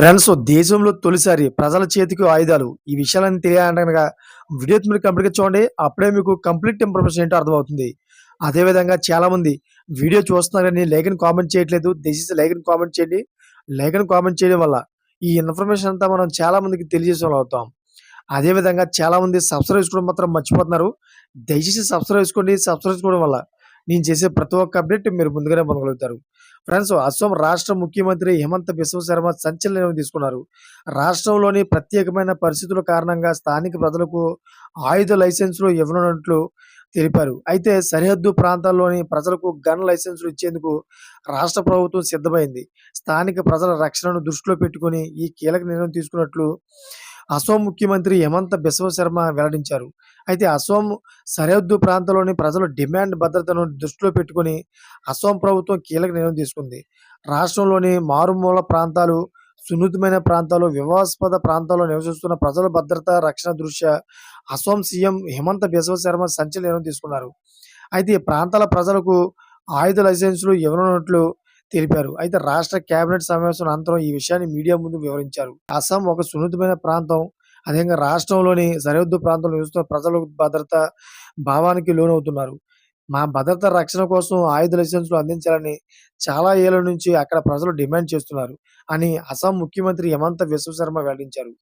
Friends, దేశంలో తొలిసారి ప్రజల చేతికి ఆయుధాలు. ఈ విషయాలన్నీ తెలియాలనగా వీడియో మీరు కంప్లీట్‌గా చూడండి. అప్పుడే మీకు కంప్లీట్ ఇన్ఫర్మేషన్ ఏంటో అర్థమవుతుంది. అదే విధంగా చాలామంది వీడియో చూస్తున్నారు గానీ లైక్ అని కామెంట్ చేయట్లేదు. దయచేసి లైక్ అని కామెంట్ చేయండి. లైక్ అని కామెంట్ చేయడం వల్ల ఈ ఇన్ఫర్మేషన్ అంతా మనం చాలా మందికి తెలియజేసేవాళ్ళం అవుతాం. అదే విధంగా చాలామంది సబ్స్క్రైబ్ చేసుకోవడం మాత్రం మర్చిపోతున్నారు. దయచేసి సబ్స్క్రైబ్ చేసుకోండి. సబ్స్క్రైబ్ చేసుకోవడం వల్ల నేను చేసే ప్రతి ఒక్క అప్డేట్ మీరు ముందుగానే పొందగలుగుతారు. ఫ్రెండ్స్, అసోం రాష్ట్ర ముఖ్యమంత్రి హిమంత బిశ్వ శర్మ సంచలన నిర్ణయం తీసుకున్నారు. రాష్ట్రంలోని ప్రత్యేకమైన పరిస్థితుల కారణంగా స్థానిక ప్రజలకు ఆయుధ లైసెన్సులు ఇవ్వనున్నట్లు తెలిపారు. అయితే సరిహద్దు ప్రాంతాల్లోని ప్రజలకు గన్ లైసెన్సులు ఇచ్చేందుకు రాష్ట్ర ప్రభుత్వం సిద్ధమైంది. స్థానిక ప్రజల రక్షణను దృష్టిలో పెట్టుకొని ఈ కీలక నిర్ణయం తీసుకున్నట్లు అసోం ముఖ్యమంత్రి హిమంత బిశ్వ శర్మ వెల్లడించారు. అయితే అసోం సరిహద్దు ప్రాంతంలోని ప్రజల డిమాండ్ భద్రతను దృష్టిలో పెట్టుకొని అసోం ప్రభుత్వం కీలక నిర్ణయం తీసుకుంది. రాష్ట్రంలోని మారుమూల ప్రాంతాలు, సున్నితమైన ప్రాంతాలు, వివాదాస్పద ప్రాంతాల్లో నివసిస్తున్న ప్రజల భద్రత, రక్షణ దృష్ట్యా అసోం సీఎం హిమంత బిశ్వ శర్మ సంచలన నిర్ణయం తీసుకున్నారు. అయితే ఈ ప్రాంతాల ప్రజలకు ఆయుధ లైసెన్సులు ఇవ్వనున్నట్లు తెలిపారు. అయితే రాష్ట్ర కేబినెట్ సమావేశం అనంతరం ఈ విషయాన్ని మీడియా ముందు వివరించారు. అస్సాం ఒక సున్నితమైన ప్రాంతం. అదేవిధంగా రాష్ట్రంలోని సరిహద్దు ప్రాంతంలో నివసిస్తున్న ప్రజలు భద్రత భావానికి లోనవుతున్నారు. మా భద్రత రక్షణ కోసం ఆయుధ లైసెన్సులు అందించాలని చాలా ఏళ్ల నుంచి అక్కడ ప్రజలు డిమాండ్ చేస్తున్నారు అని అస్సాం ముఖ్యమంత్రి హిమంత బిశ్వ శర్మ వెల్లడించారు.